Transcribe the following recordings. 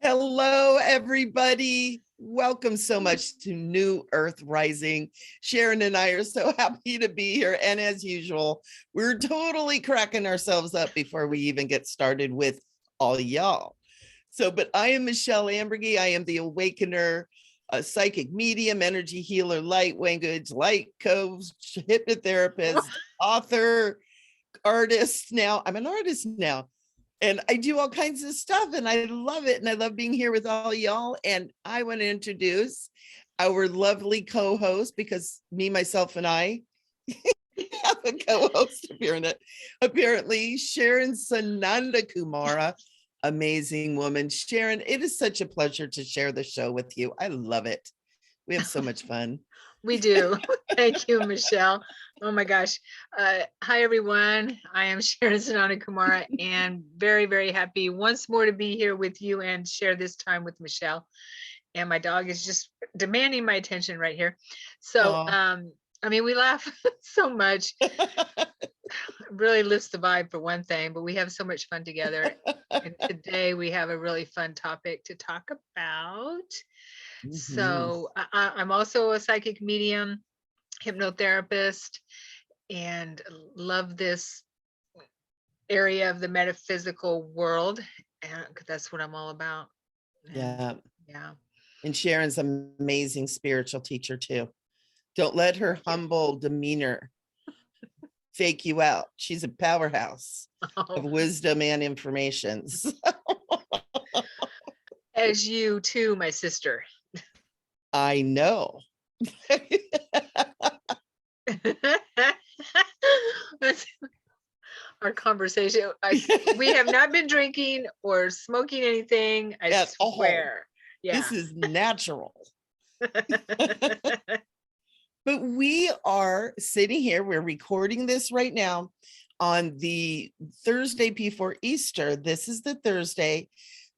Hello, everybody. Welcome so much to New Earth Rising. Sharon and I are so happy to be here. And as usual, we're totally cracking ourselves up before we even get started with all y'all. But I am Michele Amburgey. I am the awakener, a psychic medium, energy healer, light language, light coach, hypnotherapist, author, artist. Now I'm an artist now. And I do all kinds of stuff and I love it. And I love being here with all y'all. And I want to introduce our lovely co-host, because me, myself, and I have a co-host apparently, Sharon Sananda Kumara, amazing woman. Sharon, it is such a pleasure to share the show with you. I love it. We have so much fun. We do. Thank you, Michele. Oh my gosh. Hi, everyone. I am Sharon Sananda Kumara, and very, very happy once more to be here with you and share this time with Michele. And my dog is just demanding my attention right here. So, we laugh so much. Really lifts the vibe for one thing, but we have so much fun together. And today we have a really fun topic to talk about. Mm-hmm. So I'm also a psychic medium, hypnotherapist, and love this area of the metaphysical world. And that's what I'm all about. Yeah. And Sharon's an amazing spiritual teacher too. Don't let her humble demeanor fake you out. She's a powerhouse of wisdom and information. As you too, my sister. I know. Our conversation. We have not been drinking or smoking anything. I swear. Yeah. This is natural. But we are sitting here. We're recording this right now on the Thursday before Easter. This is the Thursday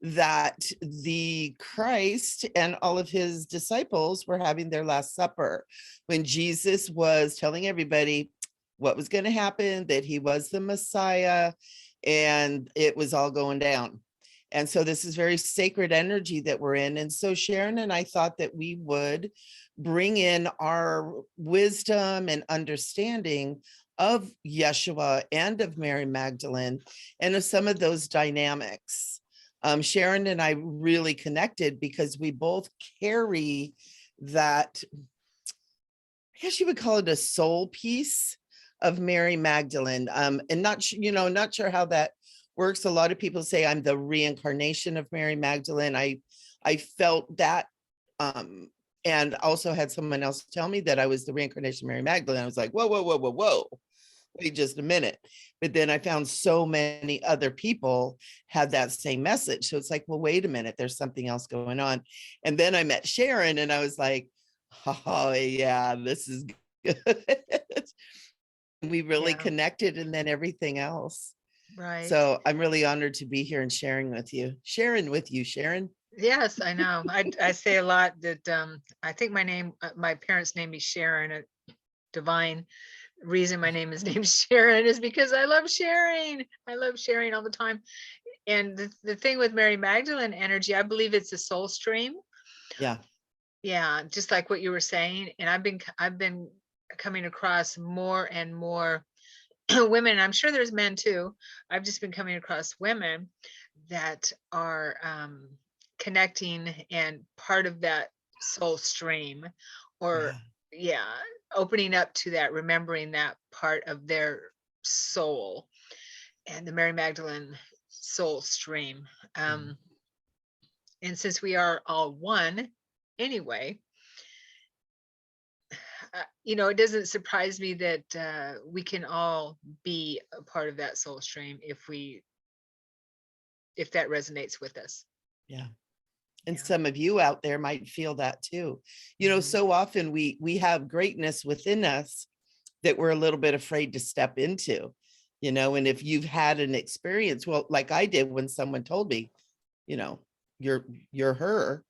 that the Christ and all of his disciples were having their Last Supper, when Jesus was telling everybody what was going to happen, that he was the Messiah, and it was all going down. And so this is very sacred energy that we're in. And so Sharon and I thought that we would bring in our wisdom and understanding of Yeshua and of Mary Magdalene and of some of those dynamics. Sharon and I really connected because we both carry that, I guess you would call it a soul piece of Mary Magdalene. And not sure how that works. A lot of people say I'm the reincarnation of Mary Magdalene. I felt that, and also had someone else tell me that I was the reincarnation of Mary Magdalene. I was like, whoa. Wait just a minute. But then I found so many other people had that same message. So it's like, well, wait a minute, there's something else going on. And then I met Sharon and I was like, oh yeah, this is good. We really connected, and then everything else. Right. So I'm really honored to be here and sharing with you. Sharon. Yes, I know. I say a lot that I think my parents named me Sharon. A divine reason my name is named Sharon is because I love sharing. I love sharing all the time. And the thing with Mary Magdalene energy, I believe it's a soul stream. Yeah, just like what you were saying. And I've been coming across more and more women. I'm sure there's men too. I've just been coming across women that are connecting and part of that soul stream, or opening up to that, remembering that part of their soul and the Mary Magdalene soul stream. And since we are all one anyway, it doesn't surprise me that we can all be a part of that soul stream if that resonates with us. Yeah. And some of you out there might feel that too. So often we have greatness within us that we're a little bit afraid to step into, and if you've had an experience, well, like I did when someone told me, you're her.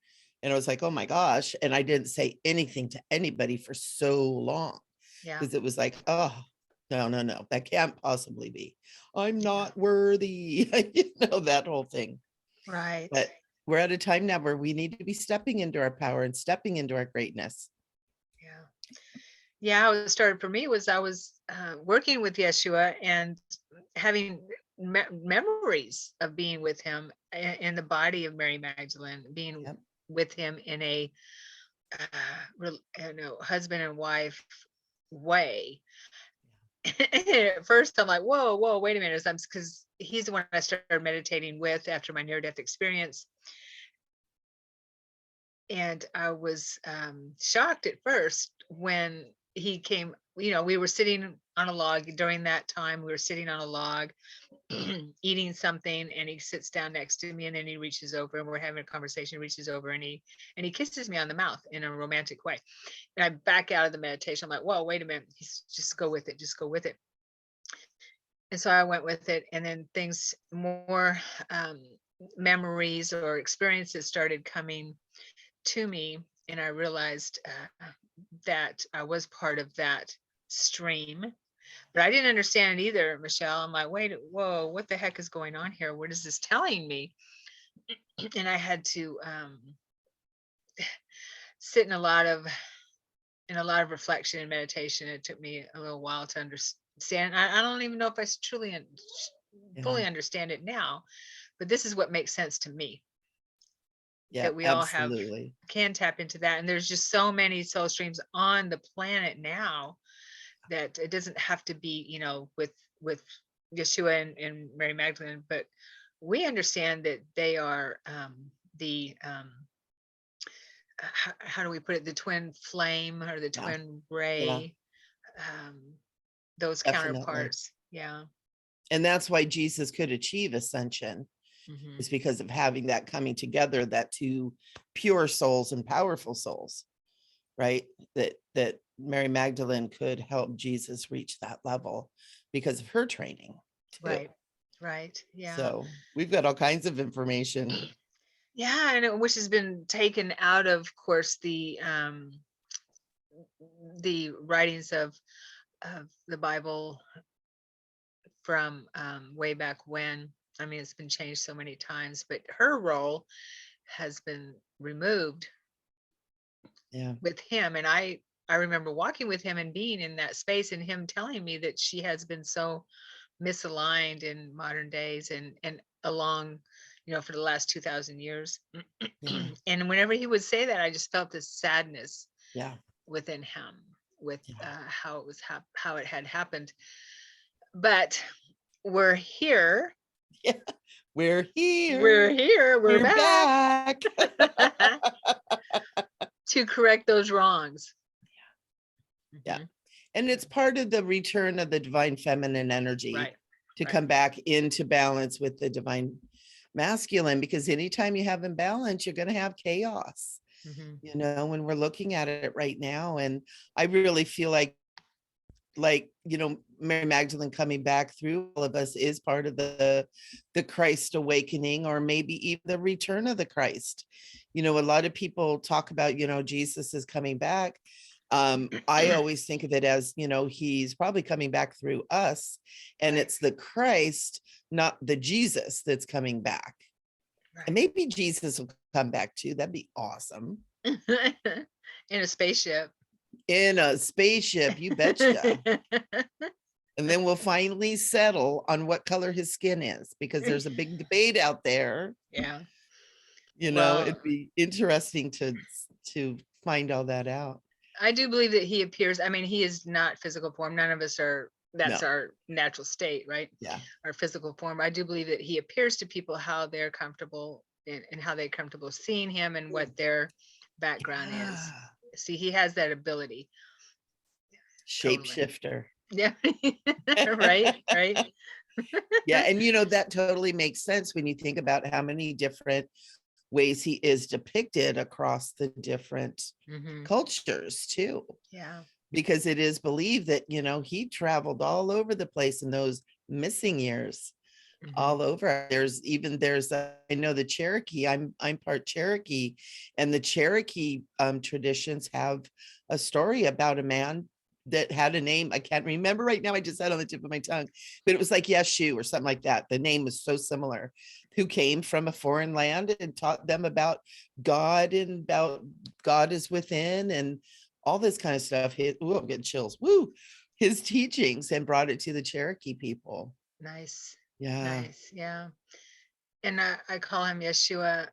And I was like, oh my gosh. And I didn't say anything to anybody for so long. Because it was like, oh, No, that can't possibly be. I'm not worthy. That whole thing. Right. But we're at a time now where we need to be stepping into our power and stepping into our greatness. Yeah. Yeah, how it started for me was I was working with Yeshua and having memories of being with him in the body of Mary Magdalene, being Yep. with him in a husband and wife way. At first, I'm like, whoa, wait a minute, because he's the one I started meditating with after my near-death experience. And I was shocked at first when he came. We were sitting on a log during that time. We were sitting on a log eating something, and he sits down next to me, and then he reaches over, and we're having a conversation. He reaches over and he kisses me on the mouth in a romantic way. And I back out of the meditation. I'm like, whoa, wait a minute. Just go with it. Just go with it. And so I went with it, and then things more memories or experiences started coming to me, and I realized that I was part of that stream, but I didn't understand it either, Michele. I'm like, whoa, what the heck is going on here? What is this telling me? And I had to sit in a lot of reflection and meditation. It took me a little while to understand. I don't even know if I truly fully understand it now, but this is what makes sense to me. Yeah, that we absolutely. all can tap into that. And there's just so many soul streams on the planet now that it doesn't have to be, with Yeshua and Mary Magdalene, but we understand that they are the how do we put it, the twin flame or the twin ray, those Definitely. counterparts. Yeah. And that's why Jesus could achieve ascension. Is because of having that coming together, that two pure souls and powerful souls, right? That Mary Magdalene could help Jesus reach that level because of her training too. Right. Yeah. So we've got all kinds of information. Yeah, and which has been taken out of course, the writings of the Bible from way back when. I mean, it's been changed so many times, but her role has been removed with him. And I remember walking with him and being in that space and him telling me that she has been so misaligned in modern days and along, for the last 2,000 years. And whenever he would say that, I just felt this sadness within him with how it had happened. But we're here. Yeah, we're here. We're back. To correct those wrongs. Yeah. And it's part of the return of the divine feminine energy to come back into balance with the divine masculine, because anytime you have imbalance, you're going to have chaos, when we're looking at it right now. And I really feel like, Mary Magdalene coming back through all of us is part of the Christ awakening, or maybe even the return of the Christ. A lot of people talk about, Jesus is coming back. I always think of it as, he's probably coming back through us, and it's the Christ, not the Jesus, that's coming back. And maybe Jesus will come back too. That'd be awesome. In a spaceship. You betcha. And then we'll finally settle on what color his skin is, because there's a big debate out there. Yeah. It'd be interesting to find all that out. I do believe that he appears. I mean, he is not physical form. None of us are. That's our natural state, right? Yeah. Our physical form. I do believe that he appears to people how they're comfortable and how they're comfortable seeing him and what their background is. See, he has that ability. Shapeshifter. Yeah. Right. Yeah. And that totally makes sense when you think about how many different ways he is depicted across the different cultures too. Yeah. Because it is believed that, he traveled all over the place in those missing years, all over. I know the Cherokee, I'm part Cherokee, and the Cherokee traditions have a story about a man that had a name. I can't remember right now. I just had it on the tip of my tongue, but it was like Yeshua or something like that. The name was so similar, who came from a foreign land and taught them about God and about God is within and all this kind of stuff. I'm getting chills. Woo! His teachings, and brought it to the Cherokee people. Nice. Yeah. Nice. Yeah. And I call him Yeshua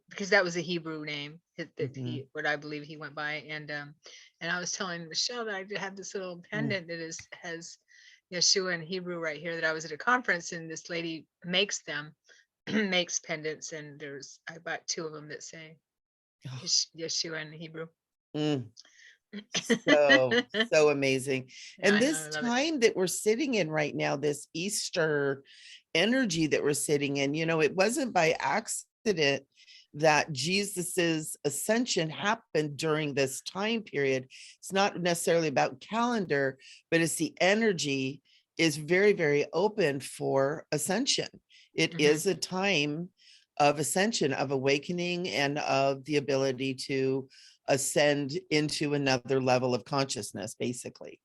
because that was a Hebrew name that Mhm. what I believe he went by. And I was telling Michelle that I have this little pendant that has Yeshua in Hebrew right here, that I was at a conference and this lady makes them, makes pendants, and I bought 2 of them that say Oh, Yeshua in Hebrew. mm. So amazing. Yeah, And I know, I this love it. time that we're sitting in right now, this Easter energy that we're sitting in, it wasn't by accident that Jesus's ascension happened during this time period. It's not necessarily about calendar, but it's the energy is very, very open for ascension. It is a time of ascension, of awakening, and of the ability to ascend into another level of consciousness, basically,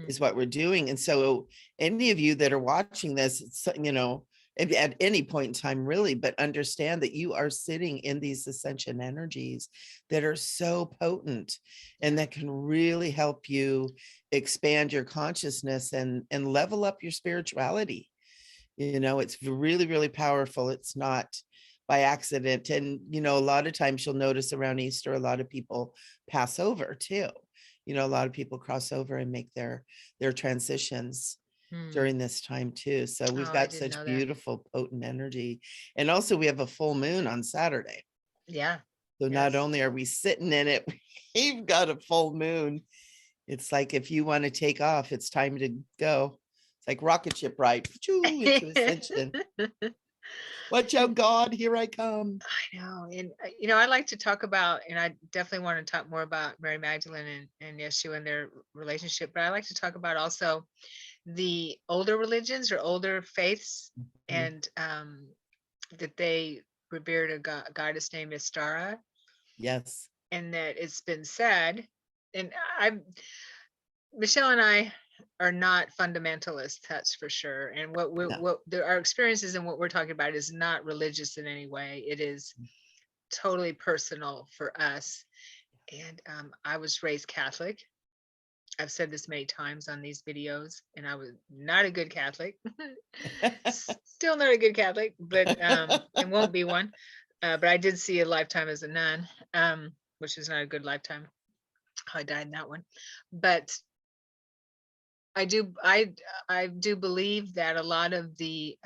is what we're doing. And so any of you that are watching this, at any point in time, really, but understand that you are sitting in these ascension energies that are so potent and that can really help you expand your consciousness and level up your spirituality. It's really, really powerful. It's not by accident. And, a lot of times you'll notice around Easter, a lot of people pass over too. A lot of people cross over and make their transitions during this time too. So we've Oh, I got didn't such know that. beautiful, potent energy. And also we have a full moon on Saturday. Yeah. So not Yes. only are we sitting in it, we've got a full moon. It's like, if you want to take off, it's time to go. It's like rocket ship ride into ascension. Watch out, God, here I come. I know. And, I like to talk about, and I definitely want to talk more about Mary Magdalene and Yeshua and their relationship, but I like to talk about also the older religions or older faiths, Mhm. and that they revered a goddess named Istara, Yes. and that it's been said, and Michelle and I are not fundamentalists, that's for sure. And No. our experiences and what we're talking about is not religious in any way. It is totally personal for us. And I was raised Catholic. I've said this many times on these videos, and I was not a good Catholic. Still not a good Catholic, but and won't be one. But I did see a lifetime as a nun, which is not a good lifetime. I died in that one. But I do believe that a lot of the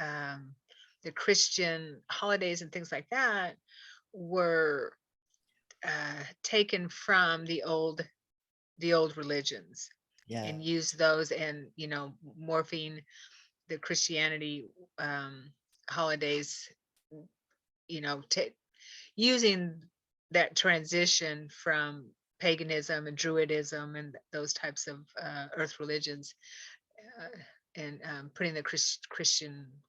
Christian holidays and things like that were taken from the old religions, Yeah. and use those, and morphing the Christianity holidays, using that transition from paganism and Druidism and those types of earth religions, uh, and putting the Christian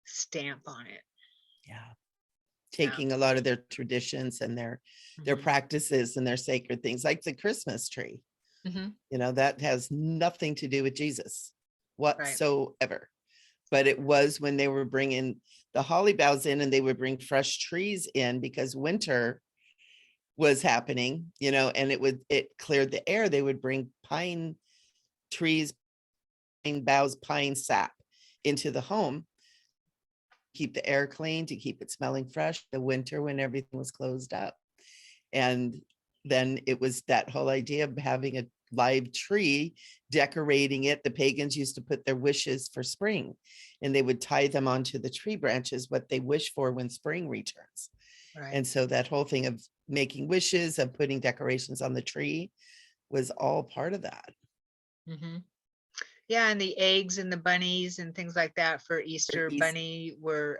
stamp on it. Yeah. Yeah. Taking a lot of their traditions and their Hmm. practices and their sacred things, like the Christmas tree. Hmm. That has nothing to do with Jesus Right. whatsoever. But it was when they were bringing the holly boughs in, and they would bring fresh trees in because winter was happening, and it cleared the air. They would bring pine trees, pine boughs, pine sap into the home, keep the air clean, to keep it smelling fresh the winter when everything was closed up. And then it was that whole idea of having a live tree, decorating it. The pagans used to put their wishes for spring, and they would tie them onto the tree branches, what they wish for when spring returns. Right. And so that whole thing of making wishes, of putting decorations on the tree, was all part of that. Hmm. Yeah, and the eggs and the bunnies and things like that for For Easter Easter bunny were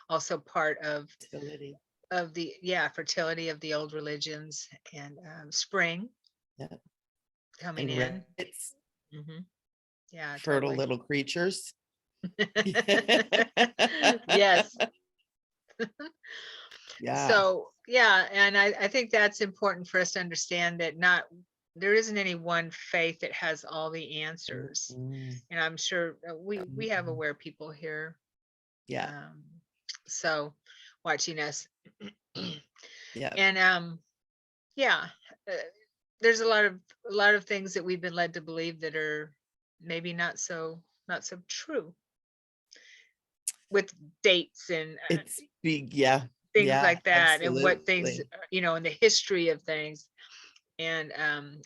also part of fertility. the fertility of the old religions, and spring Yeah. coming And in. rabbits, Hmm. Yeah, fertile totally. little creatures. Yes. Yeah. So yeah, and I think that's important for us to understand, that not there isn't any one faith that has all the answers. Mm, And I'm sure we have mm, aware people here. yeah, So watching us. yeah, And yeah, uh, there's a lot of things that we've been led to believe that are maybe not so true, with dates and it's big. Yeah, things yeah, like that, and what things, absolutely. in the history of things. And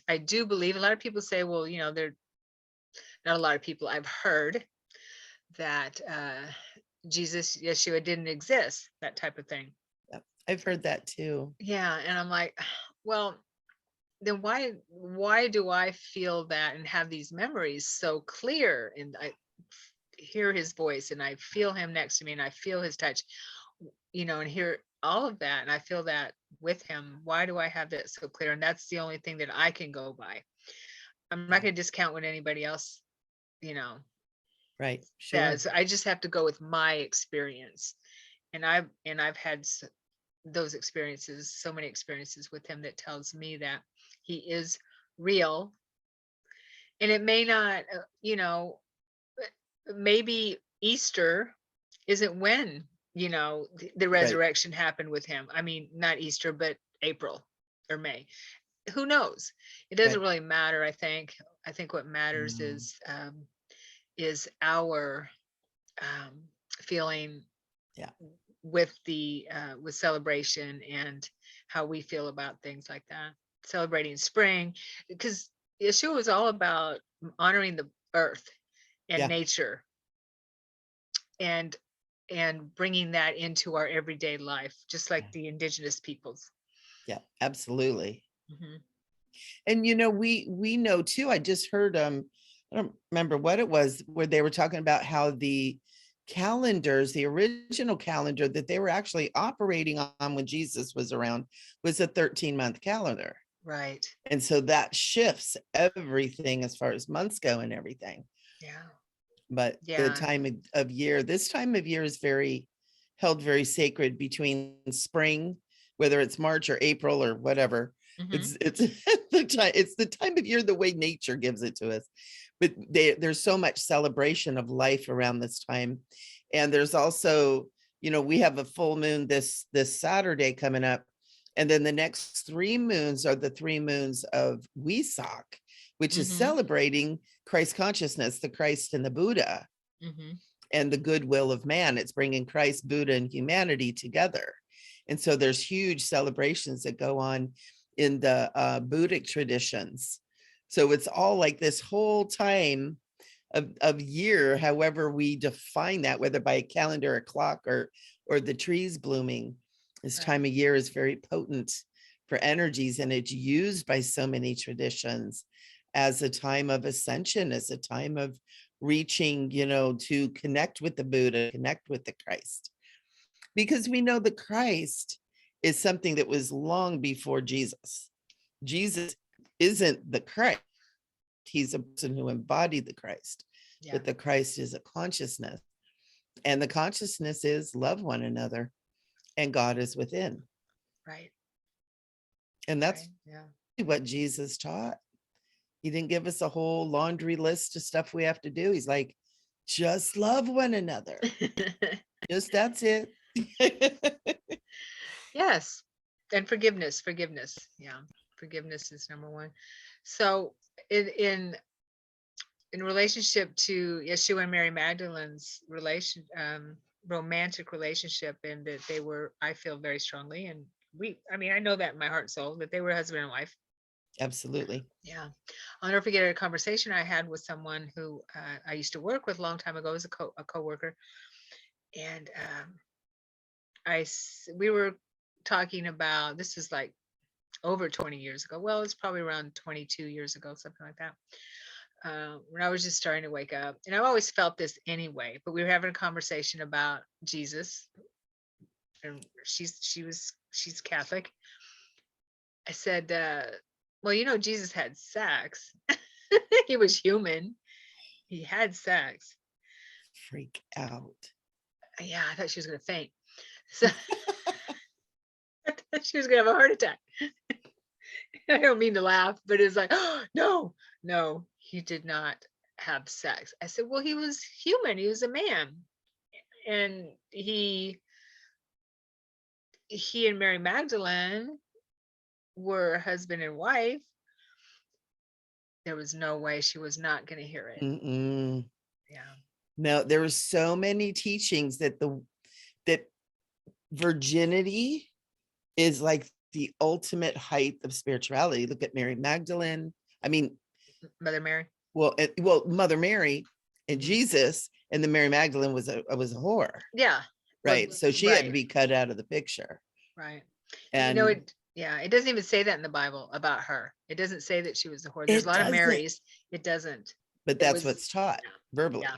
I do believe a lot of people say, well, there, not a lot of people, I've heard that Jesus, Yeshua didn't exist, that type of thing. Yeah, I've heard that too. Yeah, and I'm like, well, then why do I feel that and have these memories so clear, and I hear his voice and I feel him next to me and I feel his touch, and hear all of that, and I feel that with him. Why do I have that so clear? And that's the only thing that I can go by. I'm not Yeah, going to discount what anybody else, you know, right. Sure. says. I just have to go with my experience. And I've had those experiences, so many experiences with him, that tells me that he is real. And it may not, maybe Easter isn't when, the Right. resurrection happened with him. I mean, not Easter, but April or May. Who knows? It doesn't Right. really matter. I think what matters Mm, is our feeling yeah. with celebration, and how we feel about things like that. Celebrating spring, because Yeshua was all about honoring the earth and Yeah. nature, and bringing that into our everyday life, just Yeah. like the indigenous peoples. Yeah. Absolutely. Mhm. And we know too, I just heard I don't remember what it was, where they were talking about how the calendars, the original calendar that they were actually operating on when Jesus was around, was a 13-month calendar. Right. And so that shifts everything as far as months go and everything. Yeah. But the Yeah. time of year, this time of year is very held very sacred between spring, whether it's March or April or whatever. Hmm. It's it's the time of year the way nature gives it to us. But there's so much celebration of life around this time. And there's also, we have a full moon this Saturday coming up. And then the next 3 moons are the 3 moons of Wesak, which is Hmm. celebrating Christ consciousness, the Christ and the Buddha, Hmm. and the goodwill of man. It's bringing Christ, Buddha, and humanity together. And so there's huge celebrations that go on in the Buddhic traditions. So it's all like this whole time of year, however we define that, whether by a calendar, a clock, or the trees blooming. This Right. time of year is very potent for energies, and it's used by so many traditions as a time of ascension, as a time of reaching, to connect with the Buddha, connect with the Christ. Because we know the Christ is something that was long before Jesus. Jesus isn't the Christ. He's a person who embodied the Christ, Yeah. but the Christ is a consciousness. And the consciousness is love one another, and God is within. Right. And Right. that's Yeah. what Jesus taught. He didn't give us a whole laundry list of stuff we have to do. He's like, just love one another. Just that's it. Yes. And forgiveness. Yeah. Forgiveness is number one. So in relationship to Yeshua and Mary Magdalene's romantic relationship, and that they were, I feel very strongly, and I mean, I know that in my heart and soul, that they were husband and wife. Absolutely. Yeah. I'll never forget a conversation I had with someone who I used to work with a long time ago as a coworker. And we were talking about, this was like over 20 years ago. Well, it's probably around 22 years ago, something like that. When I was just starting to wake up, and I've always felt this anyway, but we were having a conversation about Jesus, and she's Catholic. I said, well, Jesus had sex. He was human. He had sex. Freak out. Yeah, I thought she was gonna faint. So I thought she was gonna have a heart attack. I don't mean to laugh, but it's like, oh, no, he did not have sex. I said, well, he was human. He was a man. And he and Mary Magdalene were husband and wife. There was no way she was not going to hear it. Mm-mm. Yeah. No, there were so many teachings that that virginity is like the ultimate height of spirituality. Look at Mary Magdalene. I mean, Mother Mary. well, Mother Mary and Jesus, and then Mary Magdalene was a whore. Yeah. Right. Well, So she had to be cut out of the picture. Right. And it doesn't even say that in the Bible about her. It doesn't say that she was a whore. There's a lot of Marys. It doesn't. But that's what's taught verbally. Yeah.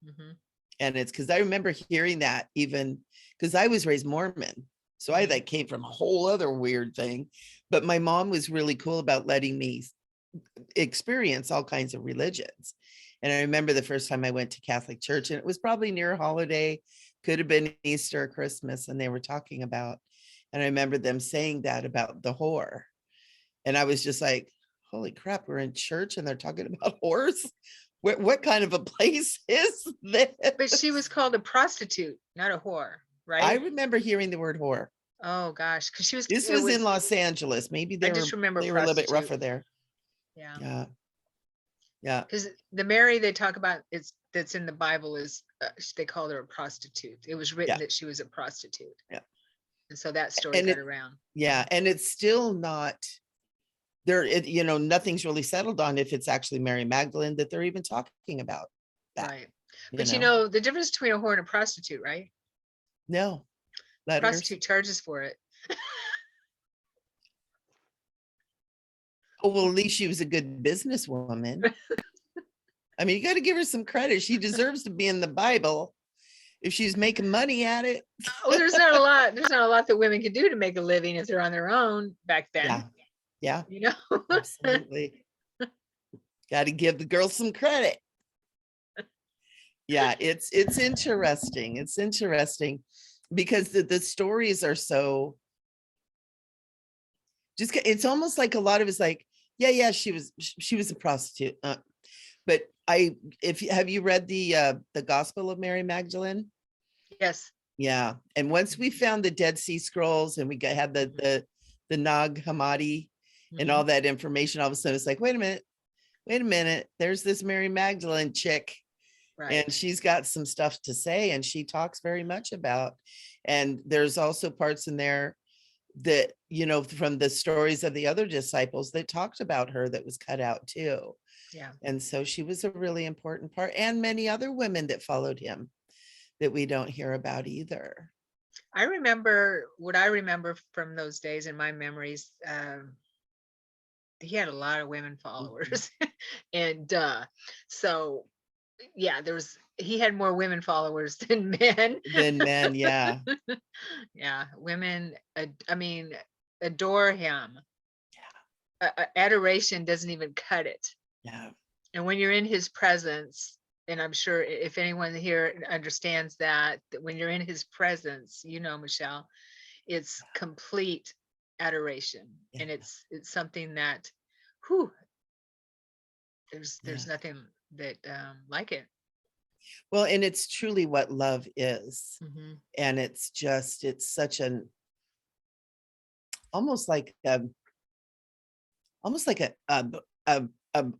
Mm-hmm. And it's because I remember hearing that, even because I was raised Mormon. So I that came from a whole other weird thing. But my mom was really cool about letting me experience all kinds of religions. And I remember the first time I went to Catholic church, and it was probably near a holiday, could have been Easter or Christmas, and they were talking about, and I remember them saying that about the whore. And I was just like, holy crap, we're in church and they're talking about whores? What kind of a place is this? But she was called a prostitute, not a whore, right? I remember hearing the word whore. Oh gosh, because she was. This was in Los Angeles. Maybe they were a little bit rougher there. Yeah. Yeah. Because the Mary they talk about that's in the Bible is they called her a prostitute. It was written that she was a prostitute. Yeah. And so that story got around. Yeah, and it's still not there. Nothing's really settled on if it's actually Mary Magdalene that they're even talking about. That, right. But the difference between a whore and a prostitute, right? No. Prostitute charges for it. Oh, well, at least she was a good businesswoman. I mean, you got to give her some credit. She deserves to be in the Bible if she's making money at it. Well, there's not a lot that women can do to make a living if they're on their own back then. Yeah. Absolutely. Got to give the girl some credit. Yeah, it's interesting. It's interesting because the stories are so it's almost like a lot of it's like, yeah, she was a prostitute. But have you read the Gospel of Mary Magdalene? Yes. Yeah. And once we found the Dead Sea Scrolls and we had the Nag Hammadi and all that information, all of a sudden it's like, wait a minute, there's this Mary Magdalene chick. Right. And she's got some stuff to say, and she talks very much about, and there's also parts in there that, from the stories of the other disciples that talked about her that was cut out too. Yeah. And so she was a really important part, and many other women that followed him that we don't hear about either. I remember from those days in my memories, he had a lot of women followers. And so yeah, he had more women followers than men. Yeah. Yeah, women adore him. Yeah. Adoration doesn't even cut it. Yeah. And when you're in his presence, and I'm sure if anyone here understands that when you're in his presence, Michele, it's complete adoration. Yeah. And it's something that there's nothing that like it. Well, and it's truly what love is. Mm-hmm. And it's such an almost like a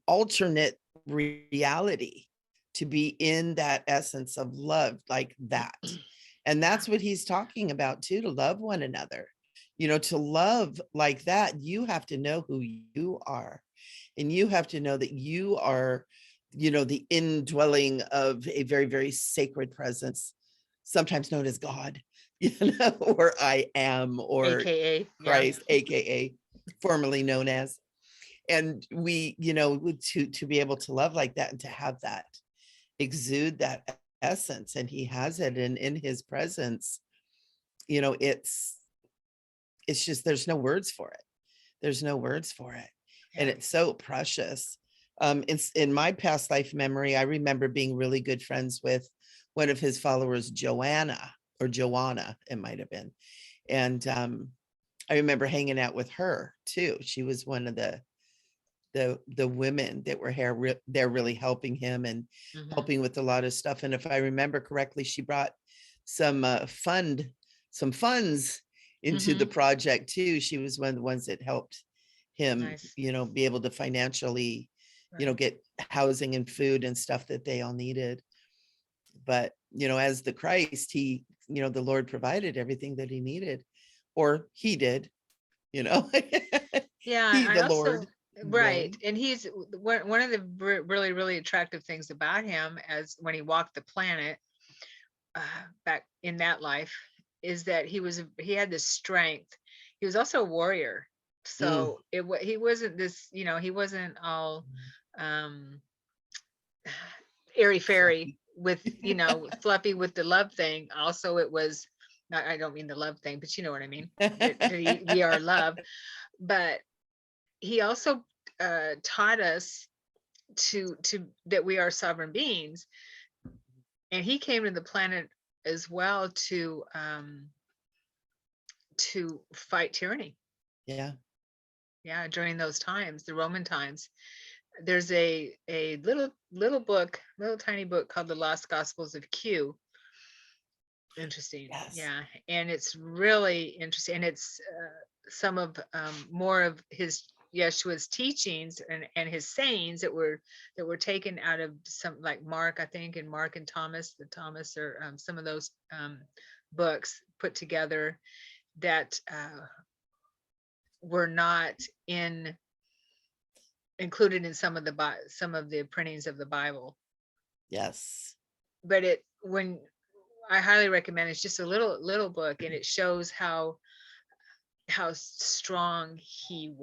alternate reality to be in that essence of love like that. And that's what he's talking about too, to love one another. To love like that, you have to know who you are, and you have to know that you are the indwelling of a very, very sacred presence, sometimes known as God, or I am, or AKA Christ, AKA formerly known as. And we, to be able to love like that and to have that exude that essence, and he has it in his presence, it's just, there's no words for it. Yeah. And it's so precious. It's in my past life memory, I remember being really good friends with one of his followers, Joanna, it might have been. And I remember hanging out with her too. She was one of the women that were there really helping him and Mhm. helping with a lot of stuff. And if I remember correctly, she brought some funds into the Mhm. project too. She was one of the ones that helped him, Nice. be able to financially, Right. get housing and food and stuff that they all needed. But, as the Christ, the Lord provided everything that he needed, or he did, you know, Yeah, he, I the also Lord, right, really. and he's one of the really really attractive things about him as when he walked the planet back in that life is that he had this strength. He was also a warrior, Mm, so he wasn't this, he wasn't all um airy fairy fluffy. with, fluffy with the love thing. Also, it was not, I don't mean the love thing, but you know what I mean. We are love, but he also taught us to that we are sovereign beings, and he came to the planet as well to fight tyranny. Yeah. Yeah, during those times, the Roman times. There's a little book, little tiny book called The Lost Gospels of Q. Interesting. Yes. Yeah, and it's really interesting, and it's some of more of his Yeshua's teachings and his sayings that were taken out of some, like Mark, I think, and Mark and Thomas, the Thomas, or some of those books put together that were not included in some of the printings of the Bible. Yes. But when I highly recommend, it's just a little book, and it shows how strong he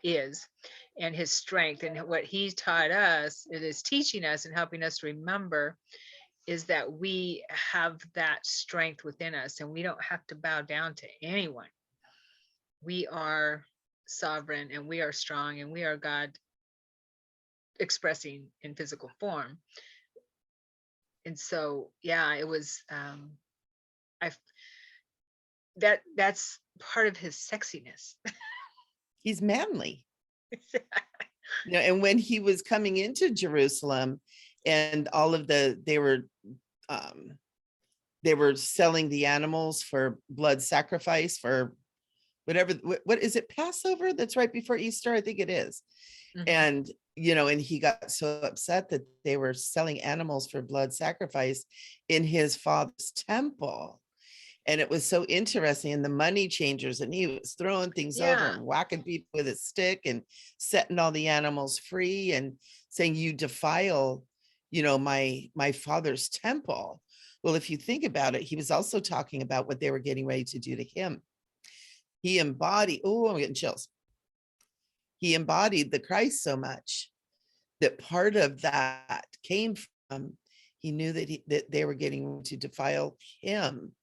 is, and his strength, and what he taught us, it is teaching us and helping us remember, is that we have that strength within us, and we don't have to bow down to anyone. We are sovereign, and we are strong, and we are God expressing in physical form. And so, yeah, it was I that's part of his sexiness. He's manly. And when he was coming into Jerusalem and all of um, they were selling the animals for blood sacrifice for whatever, what is it, Passover? That's right before Easter. I think it is. Mhm. And, and he got so upset that they were selling animals for blood sacrifice in his father's temple. And it was so interesting. And the money changers, and he was throwing things over Yeah. and whacking people with a stick and setting all the animals free and saying, you defile, my father's temple. Well, if you think about it, he was also talking about what they were getting ready to do to him. He embodied, oh, I'm getting chills. He embodied the Christ so much that part of that came from, he knew that they were getting to defile him,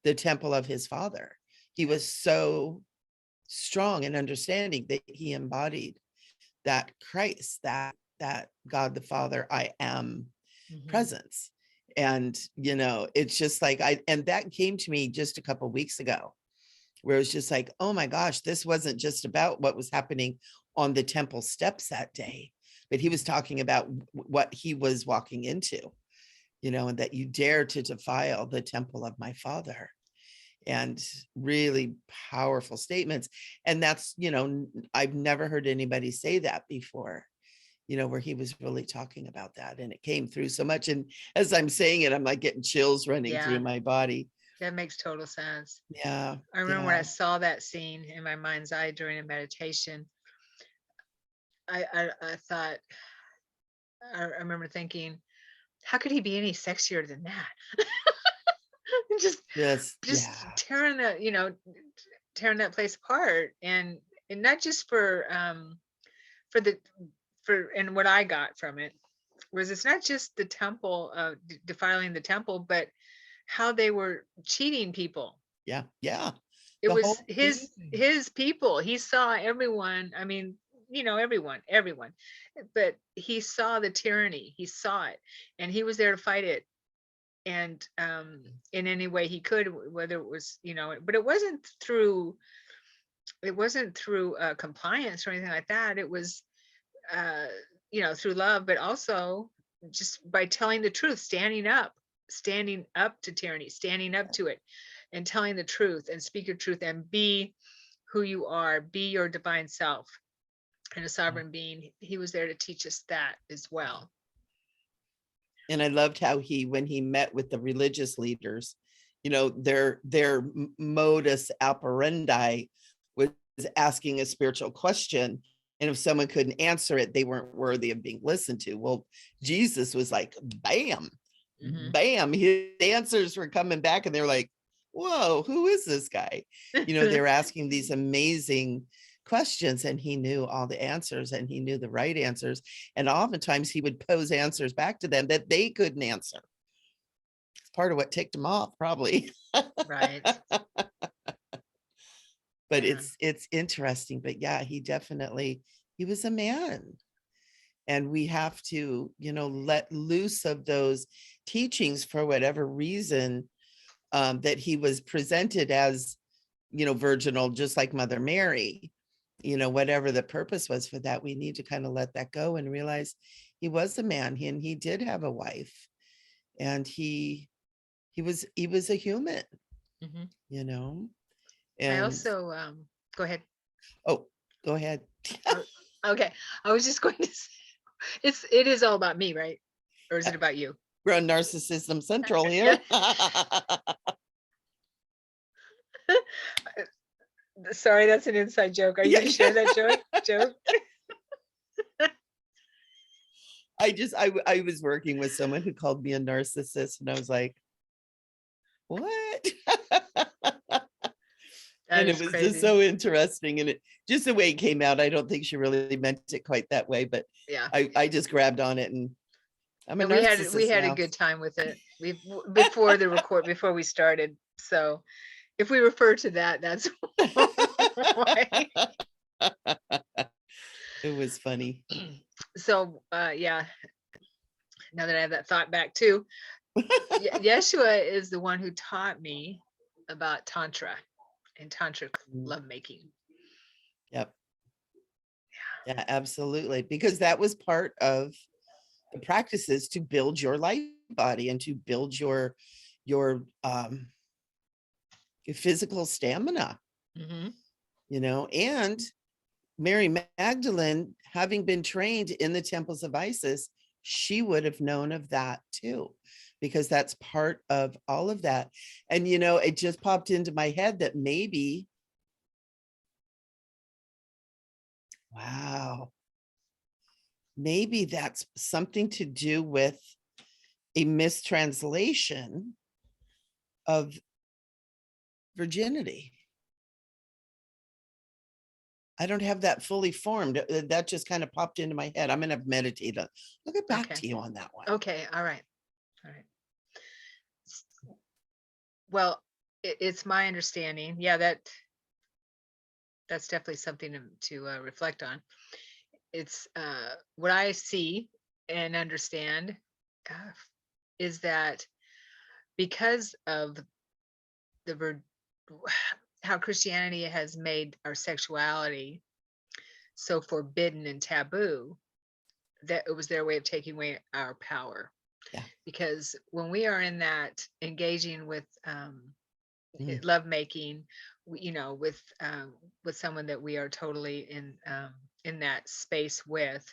the temple of his father. He was so strong and understanding that he embodied that Christ, that God the Father, I am Mhm. presence. And it's just like and that came to me just a couple of weeks ago, where it was just like, oh my gosh, this wasn't just about what was happening on the temple steps that day, but he was talking about what he was walking into, and that you dare to defile the temple of my father. And really powerful statements. And that's, I've never heard anybody say that before, where he was really talking about that. And it came through so much. And as I'm saying it, I'm like getting chills running through Yeah, my body. that makes total sense. Yeah. I remember when Yeah. I saw that scene in my mind's eye during a meditation, I thought, I remember thinking, how could he be any sexier than that? just Just, just yeah. tearing that place apart, and not just for the for and what I got from it was, it's not just the temple, defiling the temple, but how they were cheating people. Yeah. Yeah. It The was whole thing. his people. He saw everyone. I mean, everyone, but he saw the tyranny. He saw it, and he was there to fight it, and in any way he could, whether it was, but it wasn't through it wasn't through compliance or anything like that. It was, uh, through love, but also just by telling the truth, standing up to tyranny, standing up to it, and telling the truth and speak your truth and be who you are, be your divine self and a sovereign being. He was there to teach us that as well. And I loved how when he met with the religious leaders, their modus operandi was asking a spiritual question. And if someone couldn't answer it, they weren't worthy of being listened to. Well, Jesus was like, bam, bam. His answers were coming back and they were like, whoa, who is this guy? They were asking these amazing questions and he knew all the answers and he knew the right answers. And oftentimes he would pose answers back to them that they couldn't answer. It's part of what ticked him off, probably. Right. But it's interesting. But yeah, he was a man. And we have to, let loose of those teachings for whatever reason, that he was presented as, virginal, just like Mother Mary. Whatever the purpose was for that, we need to kind of let that go and realize he was a man and he did have a wife and he was a human, And I also, go ahead. Oh, go ahead. Okay. I was just going to say, it is all about me, right? Or is it about you? We're on Narcissism Central here. Sorry, that's an inside joke. Are you going to share that joke? I was working with someone who called me a narcissist and I was like, what? And it was crazy. Just so interesting. And it just the way it came out, I don't think she really meant it quite that way, but yeah, I just grabbed on it and we had a good time with it. Before we started. So if we refer to that, that's why. It was funny. So yeah, now that I have that thought back too, Yeshua is the one who taught me about Tantra and Tantric lovemaking. Yep. Yeah, absolutely. Because that was part of the practices to build your light body and to build your physical stamina, and Mary Magdalene, having been trained in the temples of Isis, she would have known of that too, because that's part of all of that. And, it just popped into my head that maybe, maybe that's something to do with a mistranslation of virginity. I don't have that fully formed. That just kind of popped into my head. I'm going to meditate on. I'll get back to you on that one. Okay. All right. Well, it's my understanding. Yeah, that's definitely something to reflect on. It's what I see and understand is that because of how Christianity has made our sexuality so forbidden and taboo, that it was their way of taking away our power. Yeah. Because when we are in that engaging with lovemaking, with someone that we are totally in that space with,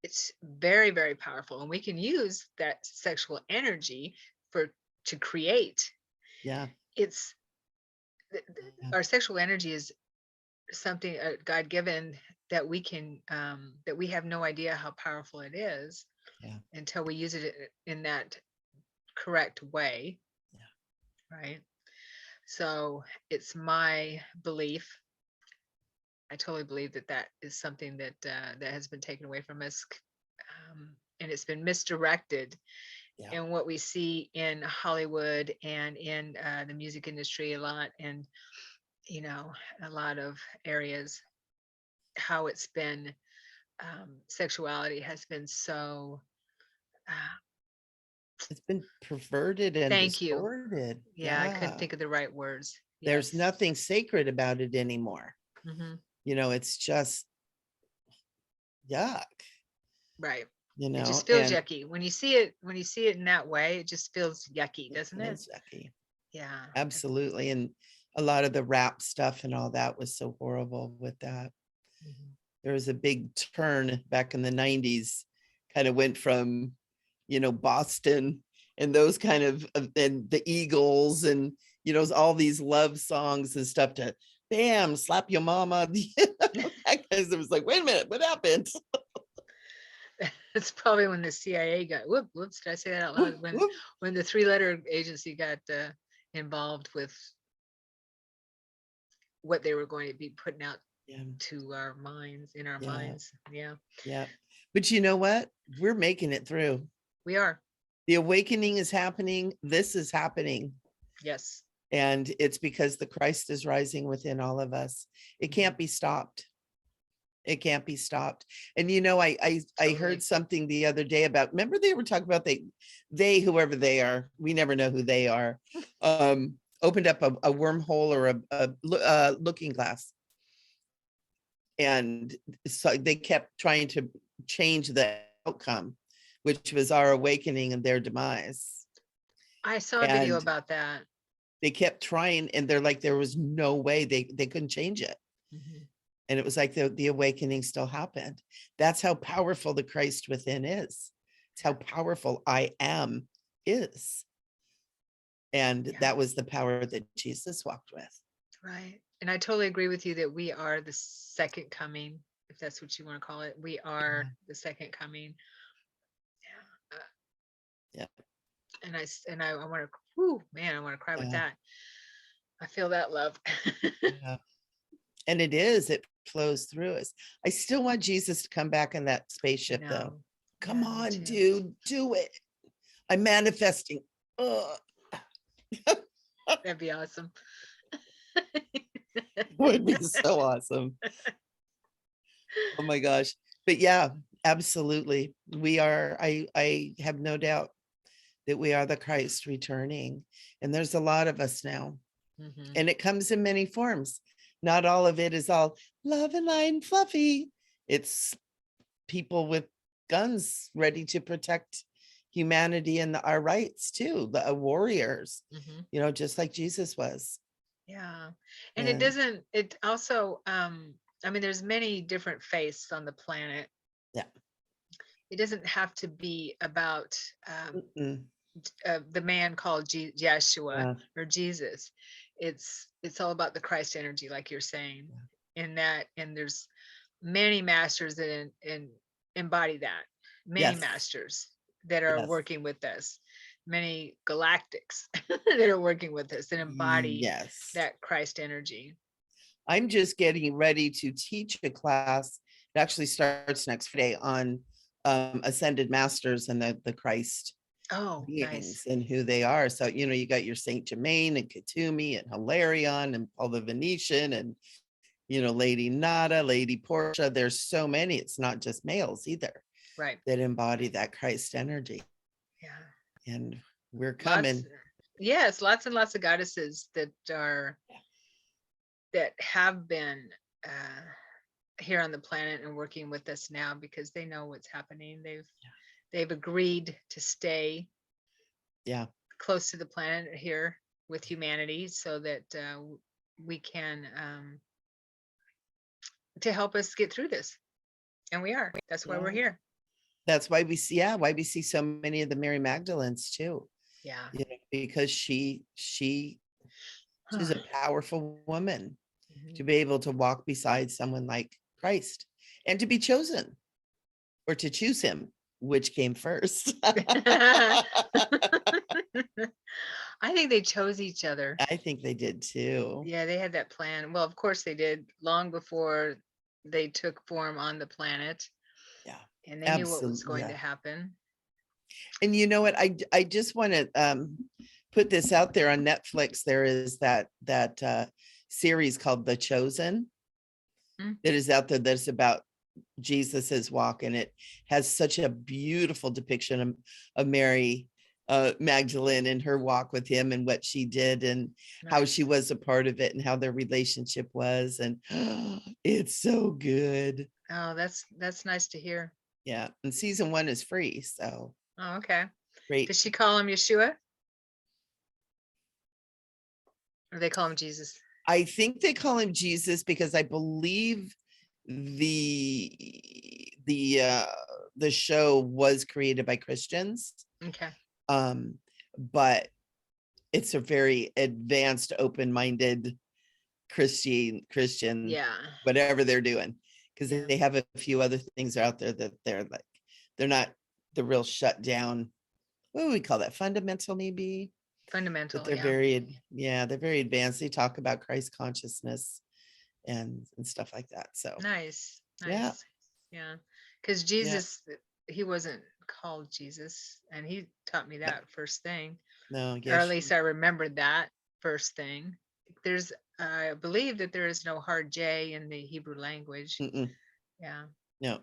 it's very, very powerful, and we can use that sexual energy to create. Yeah, it's our sexual energy is something God-given that we can that we have no idea how powerful it is until we use it in that correct way. Right. So it's my belief, I totally believe that is something that that has been taken away from us, and it's been misdirected. And what we see in Hollywood and in the music industry a lot, and a lot of areas, how it's been sexuality has been so it's been perverted and thank distorted. you. Yeah, I couldn't think of the right words. There's Yes. nothing sacred about it anymore. Mhm. It's just yuck, Right. you It know, just feels and yucky. When you see it in that way, it just feels yucky, it doesn't it? feels yucky. Yeah. Absolutely. And a lot of the rap stuff and all that was so horrible with that. Mhm. There was a big turn back in the 90s, kind of went from, Boston and those kind of and the Eagles and, all these love songs and stuff to bam, slap your mama. Because it was like, wait a minute, what happened? It's probably when the CIA got whoops, did I say that out loud? When the 3-letter agency got involved with what they were going to be putting out Yeah, to our minds, in our yeah, minds. Yeah, yeah. But you know what? We're making it through. we are. The awakening is happening. This is happening. Yes. And it's because the Christ is rising within all of us. It can't be stopped. It can't be stopped. And I Totally. heard something the other day about, remember they were talking about they whoever they are, we never know who they are, opened up a wormhole or a looking glass. And so they kept trying to change the outcome, which was our awakening and their demise. I saw a video And about that. they kept trying, and they're like, there was no way they couldn't change it. Mhm. And it was like the awakening still happened. That's how powerful the Christ within is. It's how powerful I am is. And Yeah. that was the power that Jesus walked with. Right. And I totally agree with you that we are the second coming, if that's what you want to call it. We are the second coming. Yeah. Yeah. And I want to, whoo, man, I want to cry with Yeah. that. I feel that love. Yeah. And it flows through us. I still want Jesus to come back in that spaceship though. Come Yeah, me on, too. dude, do it. I'm manifesting. Ugh. That'd be awesome. Would be so awesome. Oh my gosh. But yeah, absolutely. We are, I have no doubt that we are the Christ returning. And there's a lot of us now. Mhm. And it comes in many forms. Not all of it is all love and light and fluffy. It's people with guns ready to protect humanity and our rights too, the warriors, Mhm. just like Jesus was. Yeah. And And it also, I mean, there's many different faiths on the planet. yeah. It doesn't have to be about Mm-mm. the man called Yeshua Yeah. or Jesus. It's all about the Christ energy, like you're saying. In that, and there's many masters that embody that. Many Yes. masters that are Yes. working with us. Many galactics that are working with us and embody Yes. that Christ energy. I'm just getting ready to teach a class. It actually starts next Friday on ascended masters and the Christ Oh, beings nice. and who they are. So, you got your Saint Germain and Katumi and Hilarion and Paul the Venetian and, Lady Nada, Lady Portia. There's so many. It's not just males either. Right. That embody that Christ energy. Yeah. And we're coming. Yes, lots and lots of goddesses that have been here on the planet and working with us now because they know what's happening. They've agreed to stay close to the planet here with humanity so that we can to help us get through this. And we are. That's why we're here. That's why we see so many of the Mary Magdalenes too. Yeah. Because she's a powerful woman to be able to walk beside someone like Christ and to be chosen or to choose him, which came first. I think they chose each other. I think they did too. Yeah, they had that plan. Well, of course they did, long before they took form on the planet. Yeah. And they knew what was going to happen. And you know what? I just want to put this out there on Netflix. There is that series called The Chosen that is out there that's about Jesus's walk, and it has such a beautiful depiction of Mary Magdalene and her walk with him and what she did and how she was a part of it and how their relationship was. And it's so good. Oh, that's nice to hear. Yeah. And season 1 is free. So Oh, okay. great. Does she call him Yeshua? Or they call him Jesus? I think they call him Jesus because I believe the show was created by Christians. Okay. But it's a very advanced, open-minded Christian, Yeah. whatever they're doing, because Yeah. they have a few other things out there that they're not the real shut down. What do we call that? Fundamental, maybe. Fundamental. But they're they're very advanced. They talk about Christ consciousness and stuff like that. So nice. yeah. Yeah. Because Jesus, he wasn't called Jesus, and he taught me that first thing. No, or at least I remembered that first thing. I believe that there is no hard J in the Hebrew language. Yeah. No.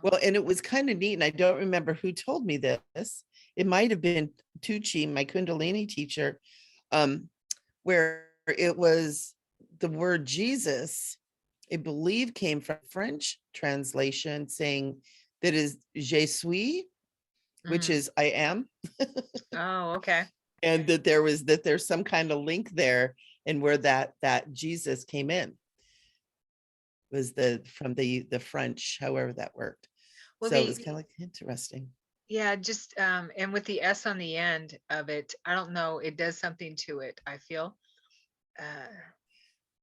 Well, and it was kind of neat, and I don't remember who told me this. It might have been Tucci, my Kundalini teacher, where it was the word Jesus, I believe, came from French translation saying that is Je suis, which is I am. Oh, okay. And that there's some kind of link there, and where that Jesus came in was from the French, however that worked. Well, so it was kind of like interesting. Yeah, just and with the S on the end of it, I don't know, it does something to it, I feel.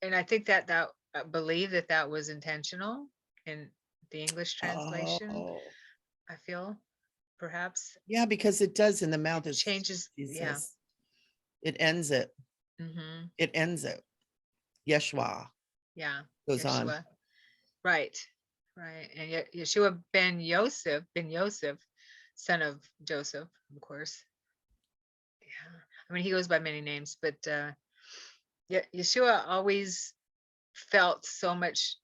And I think that I believe that was intentional in the English translation. I feel perhaps. Yeah, because it does in the mouth. It changes. Jesus. Yeah. It ends it. It ends it. Yeshua. Yeah. Goes Yeshua. On. Right. And Yeshua ben Yosef, son of Joseph, of course. Yeah. I mean, he goes by many names, but Yeshua always felt so much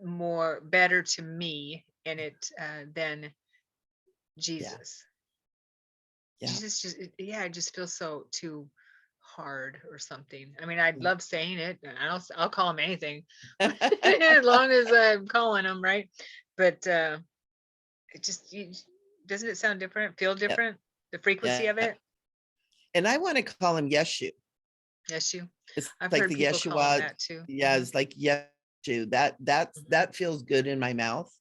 more better to me in it than Jesus. Yeah. Jesus it just feels so too hard or something. I mean, I love saying it. I'll call him anything as long as I'm calling him, right? But it just doesn't it sound different? Feel different? The frequency of it. And I want to call him Yeshu. Yeshu. It's I've like heard the people Yeshua. Call him that too. Yeah, it's like Yeshu. That feels good in my mouth,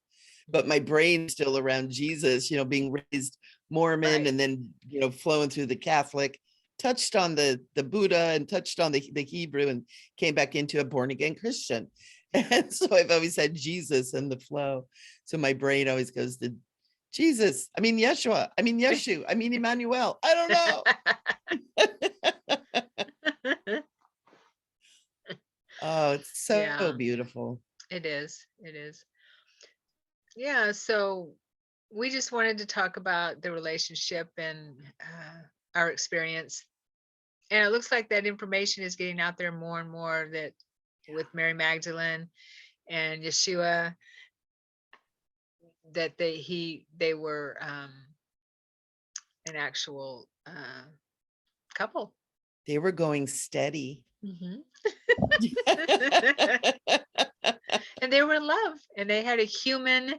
but my brain's still around Jesus. Being raised Mormon, and then flowing through the Catholic, touched on the Buddha and touched on the Hebrew, and came back into a born again Christian. And so I've always had Jesus in the flow. So my brain always goes to Jesus. I mean Yeshua. I mean Yeshu. I mean Emmanuel. I don't know. Oh, it's so beautiful. It is. Yeah. So we just wanted to talk about the relationship and our experience. And it looks like that information is getting out there more and more, that with Mary Magdalene and Yeshua, that they were an actual couple. They were going steady. And they were in love, and they had a human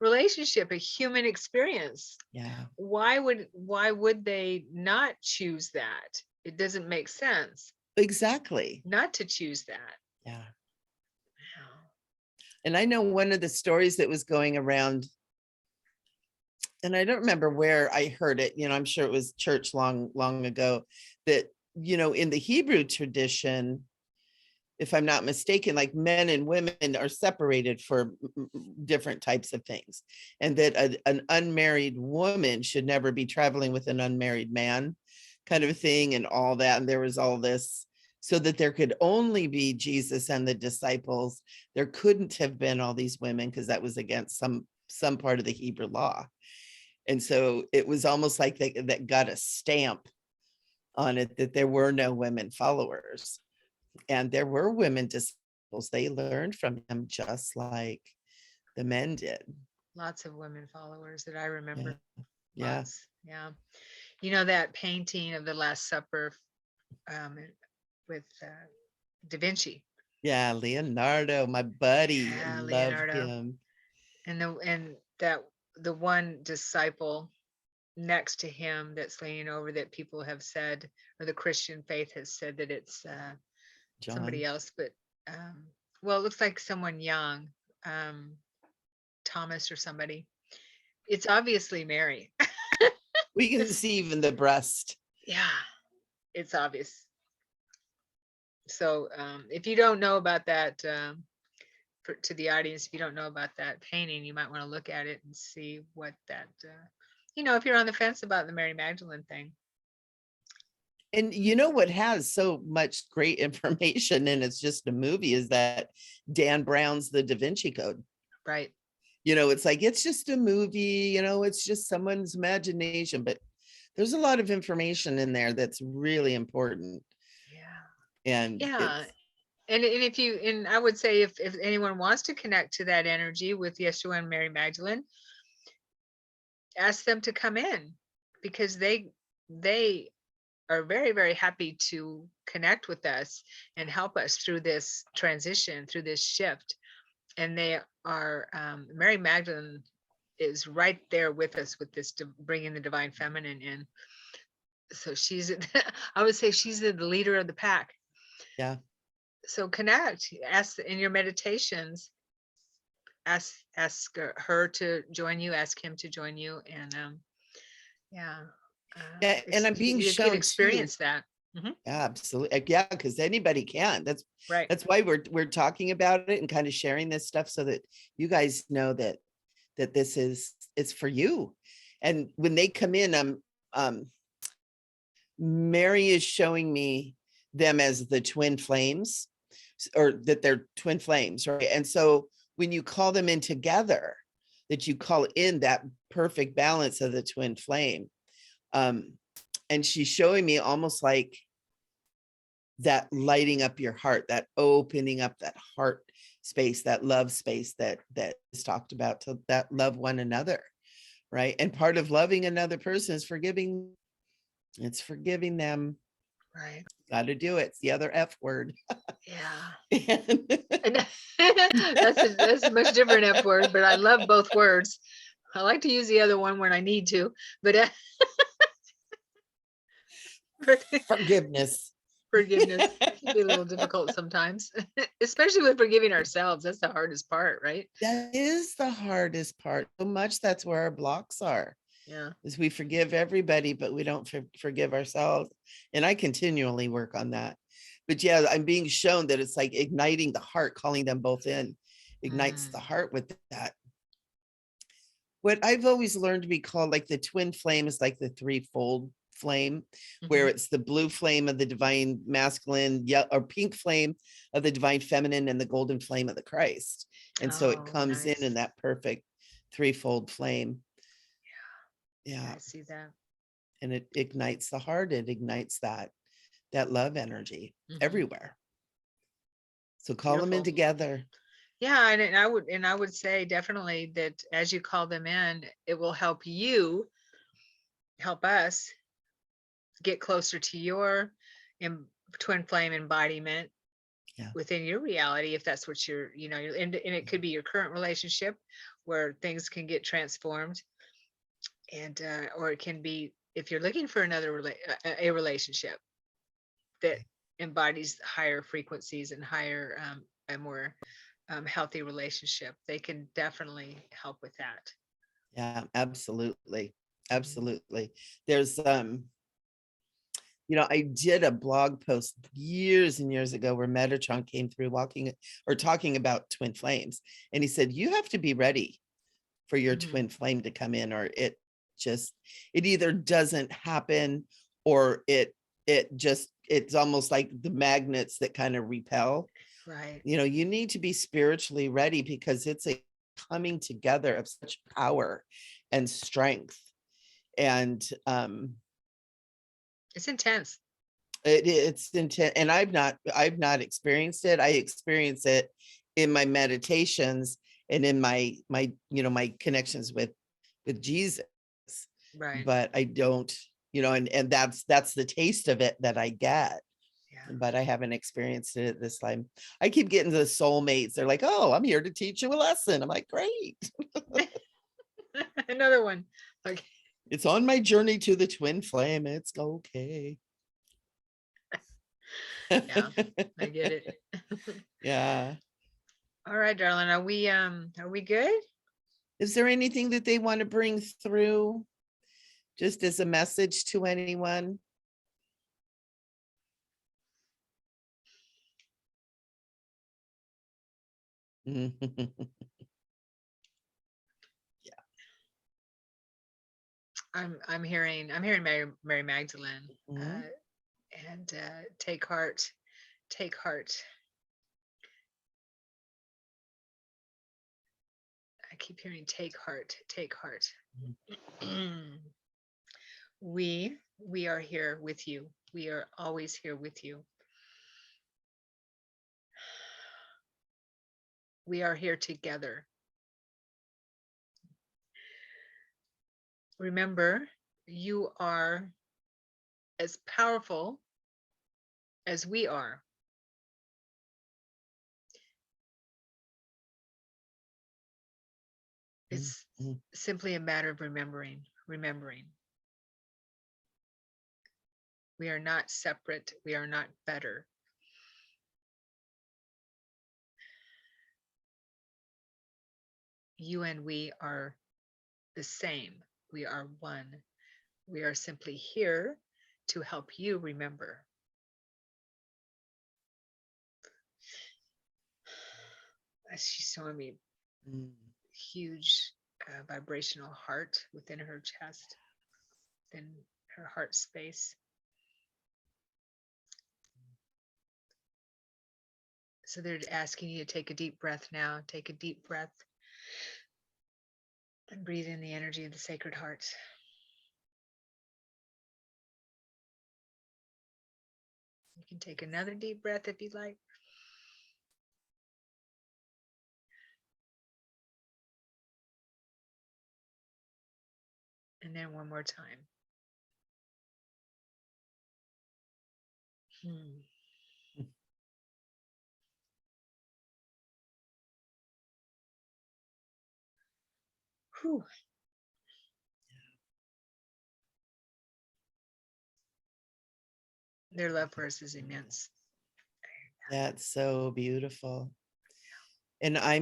relationship, a human experience. Yeah. Why would they not choose that? It doesn't make sense. Exactly. Not to choose that. Yeah. And I know one of the stories that was going around, and I don't remember where I heard it, I'm sure it was church long ago, that, in the Hebrew tradition, if I'm not mistaken, like men and women are separated for different types of things, and that an unmarried woman should never be traveling with an unmarried man, kind of a thing, and all that. And there was all this, so that there could only be Jesus and the disciples. There couldn't have been all these women, because that was against some part of the Hebrew law. And so it was almost like that got a stamp on it, that there were no women followers. And there were women disciples. They learned from him just like the men did. Lots of women followers that I remember. Yeah. Yeah. You know, that painting of the Last Supper um, with Da Vinci. Yeah, Leonardo, my buddy. I Yeah, love Leonardo. him. And that the one disciple next to him that's leaning over, that people have said, or the Christian faith has said, that it's somebody John. else, but well, it looks like someone young, Thomas or somebody. It's obviously Mary. We can see even the breast. Yeah, it's obvious. So if you don't know about that, to the audience, if you don't know about that painting, you might want to look at it and see what that, if you're on the fence about the Mary Magdalene thing. And you know what has so much great information, and it's just a movie, is that Dan Brown's The Da Vinci Code. Right. It's like, it's just a movie, it's just someone's imagination, but there's a lot of information in there that's really important. Yeah. And Yeah. And I would say, if anyone wants to connect to that energy with Yeshua and Mary Magdalene, ask them to come in, because they are very, very happy to connect with us and help us through this transition, through this shift. And they are, Mary Magdalene is right there with us with this, bringing the divine feminine in. So she's, I would say she's the leader of the pack. yeah. So connect, ask in your meditations, ask her to join you, ask him to join you. And yeah. Yeah, and I'm being you shown can experience too. that. Mhm. Yeah, absolutely. Yeah, because anybody can. Right. That's why we're talking about it and kind of sharing this stuff, so that you guys know that this it's for you. And when they come in, Mary is showing me them as the twin flames, or that they're twin flames, right? And so when you call them in together, that you call in that perfect balance of the twin flame. And she's showing me almost like that lighting up your heart, that opening up that heart space, that love space that is talked about, to that love one another, right? And part of loving another person is forgiving. It's forgiving them. Right. Got to do it. It's the other F word. Yeah. And that's a much different F word, but I love both words. I like to use the other one when I need to, but Forgiveness. forgiveness can be a little difficult sometimes, especially with forgiving ourselves. That's the hardest part, right? That is the hardest part. So much that's where our blocks are. Yeah. Is we forgive everybody, but we don't forgive ourselves. And I continually work on that. But yeah, I'm being shown that it's like igniting the heart, calling them both in, ignites the heart with that. What I've always learned to be called, like the twin flame, is like the threefold flame, where it's the blue flame of the divine masculine, or pink flame of the divine feminine, and the golden flame of the Christ. And so it comes nice. in that perfect threefold flame. Yeah. I see that. And it ignites the heart. It ignites that love energy everywhere. So call them in together. Yeah, and I would say definitely that as you call them in, it will help us get closer to your twin flame embodiment within your reality, if that's what you're, and it could be your current relationship where things can get transformed, and or it can be if you're looking for another a relationship that embodies higher frequencies and higher a more healthy relationship. They can definitely help with that. Yeah, absolutely. Absolutely. There's I did a blog post years and years ago where Metatron came through talking about twin flames. And he said, you have to be ready for your twin flame to come in, or it either doesn't happen, or it's almost like the magnets that kind of repel. Right. You need to be spiritually ready, because it's a coming together of such power and strength. And it's intense. It's intense. And I've not experienced it. I experience it in my meditations and in my my connections with Jesus. Right. But I don't and that's the taste of it that I get, Yeah. but I haven't experienced it this time. I keep getting the soulmates. They're like, oh, I'm here to teach you a lesson. I'm like, great. Another one. Okay. It's on my journey to the twin flame. It's okay. Yeah, I get it. Yeah. All right, darling. Are we good? Is there anything that they want to bring through just as a message to anyone? I'm hearing Mary Magdalene, Mhm. and take heart, take heart. I keep hearing take heart, take heart. We are here with you. We are always here with you. We are here together. Remember, you are as powerful as we are. It's simply a matter of remembering. We are not separate. We are not better. You and we are the same. We are one. We are simply here to help you remember. She's showing me huge vibrational heart within her chest, in her heart space. So they're asking you to take a deep breath now. Take a deep breath and breathe in the energy of the Sacred Heart. You can take another deep breath if you'd like. And then one more time. Whew. Their love for us is immense. That's so beautiful. And I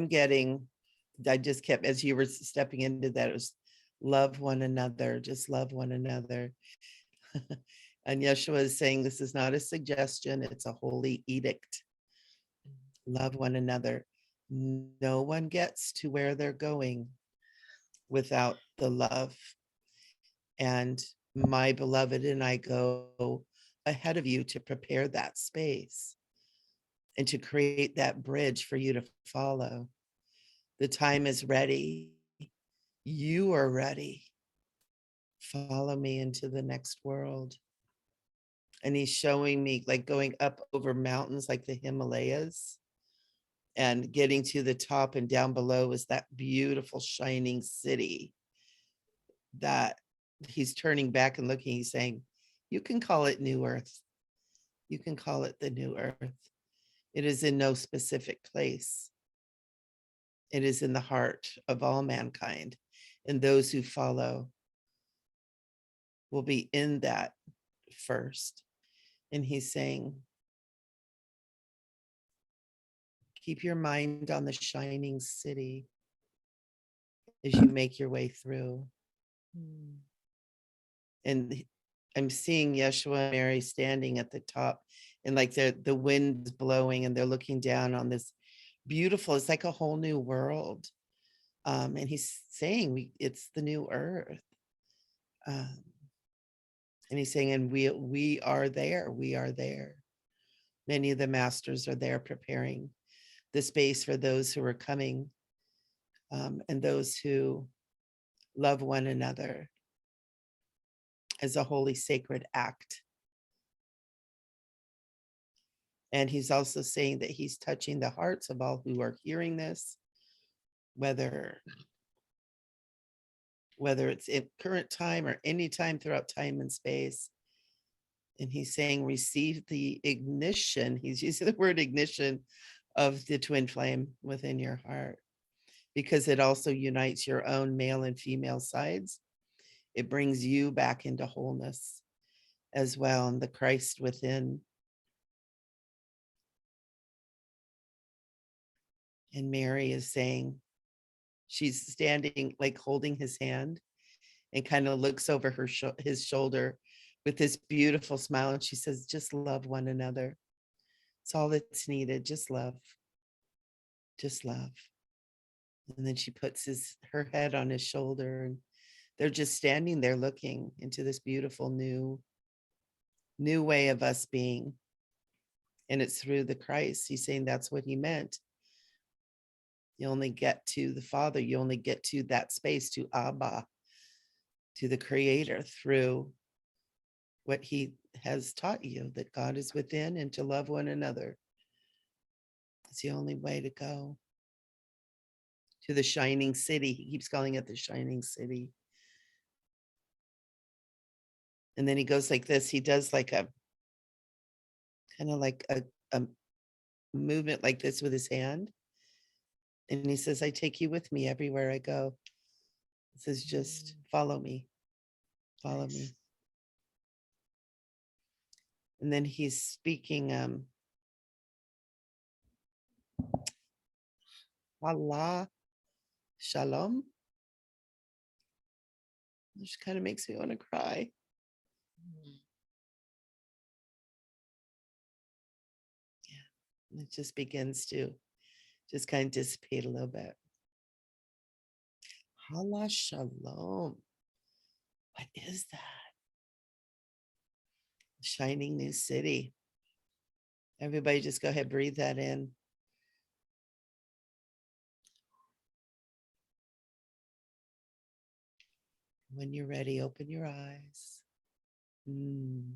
just kept, as you were stepping into that, it was love one another, just love one another. And Yeshua is saying this is not a suggestion, it's a holy edict. Love one another. No one gets to where they're going without the love. And my beloved and I go ahead of you to prepare that space and to create that bridge for you to follow. The time is ready. You are ready. Follow me into the next world. And he's showing me like going up over mountains like the Himalayas and getting to the top, and down below is that beautiful shining city that he's turning back and looking. He's saying, you can call it New Earth. You can call it the New Earth. It is in no specific place. It is in the heart of all mankind. And those who follow will be in that first. And he's saying, keep your mind on the shining city as you make your way through. And I'm seeing Yeshua and Mary standing at the top, and like the wind's blowing and they're looking down on this beautiful, it's like a whole new world. And he's saying it's the new earth. And he's saying, and we are there. We are there. Many of the masters are there preparing the space for those who are coming, and those who love one another as a holy sacred act. And he's also saying that he's touching the hearts of all who are hearing this, whether whether it's in current time or any time throughout time and space. And he's saying, receive the ignition. He's using the word ignition of the twin flame within your heart, because it also unites your own male and female sides. It brings you back into wholeness as well, and the Christ within. And Mary is saying, she's standing, like holding his hand, and kind of looks over his shoulder with this beautiful smile. And she says, just love one another. It's all that's needed. Just love. Just love. And then she puts her head on his shoulder, and they're just standing there looking into this beautiful new way of us being. And it's through the Christ. He's saying that's what he meant. You only get to the Father. You only get to that space, to Abba, to the Creator, through what he has taught you, that God is within, and to love one another. It's the only way to go to the shining city. He keeps calling it the shining city. And then he goes like this. He does like a kind of like a movement like this with his hand. And he says, I take you with me everywhere I go. He says, just follow me. Follow me. And then he's speaking Allah Shalom. Which kind of makes me want to cry. Yeah. And it just begins to just kind of dissipate a little bit. Allah Shalom. What is that? Shining new city. Everybody just go ahead, breathe that in. When you're ready, open your eyes. Mm.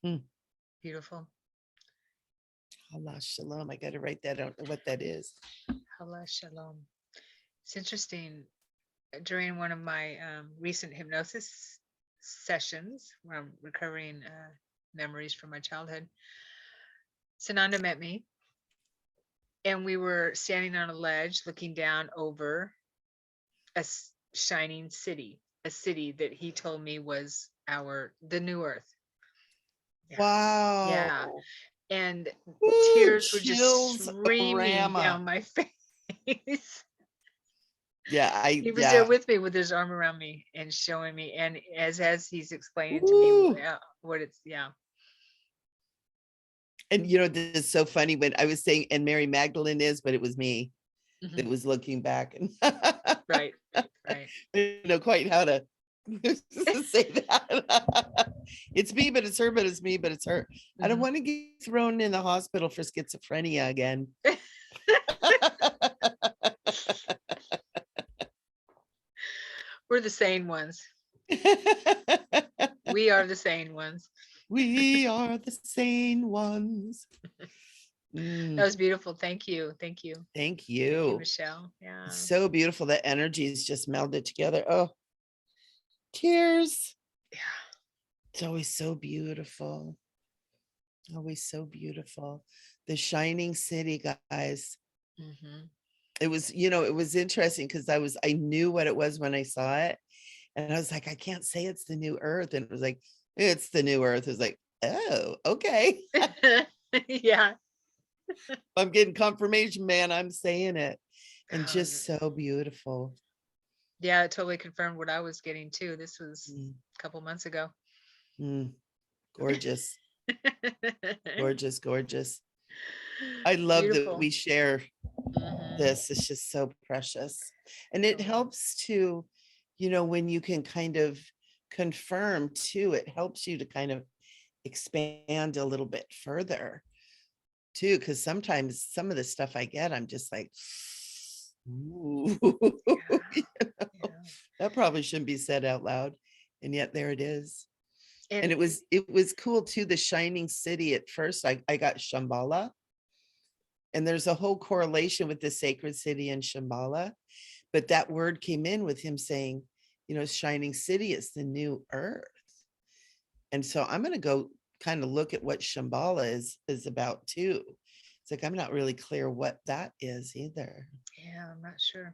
Mm. Beautiful. Allah Shalom. I got to write that. I don't know what that is. Allah Shalom. It's interesting. During one of my recent hypnosis sessions, where I'm recovering memories from my childhood, Sananda met me, and we were standing on a ledge looking down over a shining city, a city that he told me was the new earth. Yeah. Wow. Yeah. And Woo, tears were just chills-orama. streaming down my face. Yeah, he was there with me with his arm around me and showing me, and as he's explaining to me what it's, yeah. And you know, this is so funny when I was saying, and Mary Magdalene is, but it was me that was looking back. And right. I don't know quite how to say that. It's me, but it's her, but it's me, but it's her. I don't want to get thrown in the hospital for schizophrenia again. We're the sane ones. We are the sane ones. We are the sane ones. That was beautiful. Thank you. Thank you. Thank you. Thank you, Michele. Yeah. So beautiful. The energies just melded together. Oh, tears. Yeah. It's always so beautiful. Always so beautiful. The shining city, guys. It was, you know, it was interesting because I knew what it was when I saw it. And I was like, I can't say it's the new earth. And it was like, it's the new earth. It was like, oh, okay. Yeah. I'm getting confirmation, man. I'm saying it. And just so beautiful. Yeah, it totally confirmed what I was getting too. This was a couple months ago. Gorgeous. Gorgeous, gorgeous. I love that we share this. It's just so precious. And it helps to, you know, when you can kind of confirm too, it helps you to kind of expand a little bit further too, because sometimes some of the stuff I get, I'm just like, ooh, you know, that probably shouldn't be said out loud. And yet there it is. And it was cool too. The shining city at first, I got Shambhala. And there's a whole correlation with the sacred city in Shambhala. But that word came in with him saying, shining city is the new earth. And so I'm going to go kind of look at what Shambhala is about too. It's like, I'm not really clear what that is either. Yeah, I'm not sure.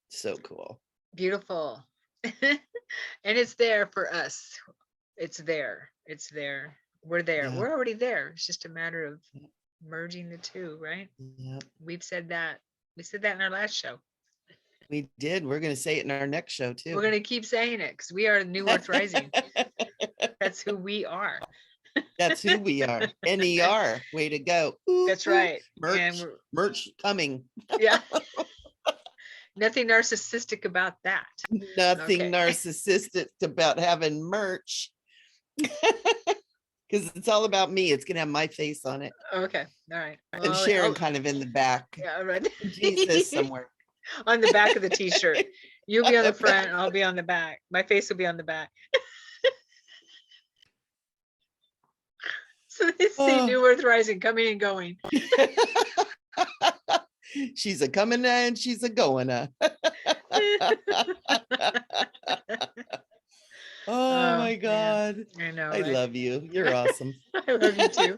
So cool. Beautiful. And it's there for us. It's there. It's there. We're there. Yeah. We're already there. It's just a matter of merging the two, right? Yeah. We've said that. We said that in our last show. We did. We're going to say it in our next show too. We're going to keep saying it because we are New Earth Rising. That's who we are. That's who we are. NER. Way to go. Ooh, That's right. Merch, And merch coming. yeah. Nothing narcissistic about that. Nothing Okay. narcissistic about having merch. Because it's all about me. It's going to have my face on it. Okay. All right. And Sharon kind of in the back. Yeah, right. Jesus somewhere. On the back of the t-shirt. You'll be on the front, I'll be on the back. My face will be on the back. So they see New Earth Rising coming and going. She's a coming and she's a going. Oh my God. Man. I know. I love you. You're awesome. I love you too.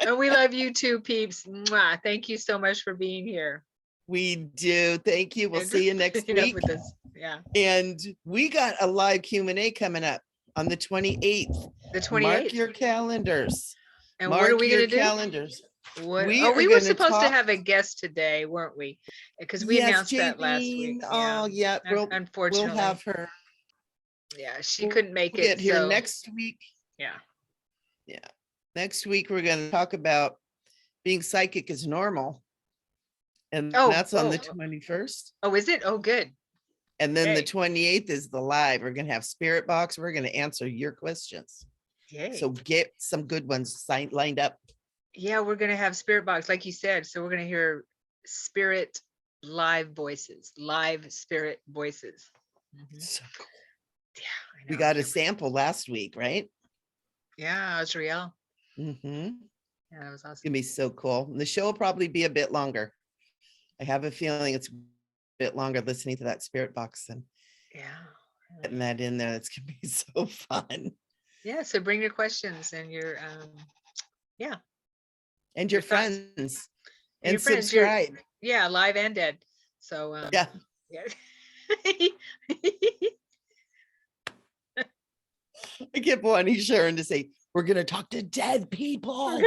And we love you too, peeps. Mwah. Thank you so much for being here. We do. Thank you. We'll And see you next putting up week. with us. Yeah. And we got a live Q&A coming up on the 28th. The 28th. Mark your calendars. And Mark what are we your going to do? calendars. What? We Oh, are we were gonna supposed to talk- have a guest today, weren't we? Because we Yes, announced that last Jadine. week. Oh, yeah. We'll Unfortunately, have her. yeah, she couldn't make We'll it. get here So next week. yeah. Yeah. Next week, we're going to talk about being psychic is normal. And that's on the 21st. Oh, is it? Oh, good. And then the Yay. 28th is the live. We're going to have Spirit Box. We're going to answer your questions. Yay. So get some good ones lined up. Yeah, we're going to have Spirit Box, like you said. So we're going to hear spirit live voices, live spirit voices. Mhm. So cool. Yeah, I know. We got a sample last week, right? Yeah, it was real. Mm-hmm. Yeah, that was It's awesome. gonna be so cool. And the show will probably be a bit longer. I have a feeling it's a bit longer listening to that Spirit Box and Yeah. getting that in there. It's gonna be so fun. Yeah, so bring your questions and your And Your your thoughts. friends. And your And friends, subscribe. yeah, live and dead. So Yeah. yeah. I kept wanting Sharon to say, we're gonna talk to dead people.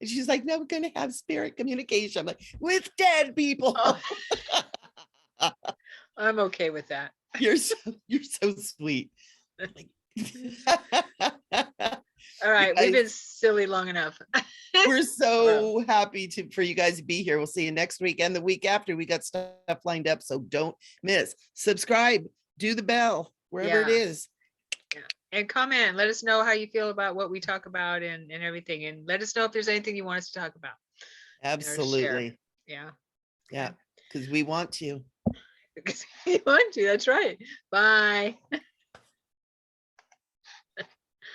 And she's like, no, we're gonna have spirit communication. I'm like, with dead people. Oh. I'm okay with that. You're so sweet. Like, All right, we've been silly long enough. we're so happy for you guys to be here. We'll see you next week and the week after. We got stuff lined up, so don't miss. Subscribe, do the bell, wherever it is. Yeah. And comment, let us know how you feel about what we talk about and everything. And let us know if there's anything you want us to talk about. Absolutely. Yeah. Yeah, because we want to. Because you want to, that's right. Bye.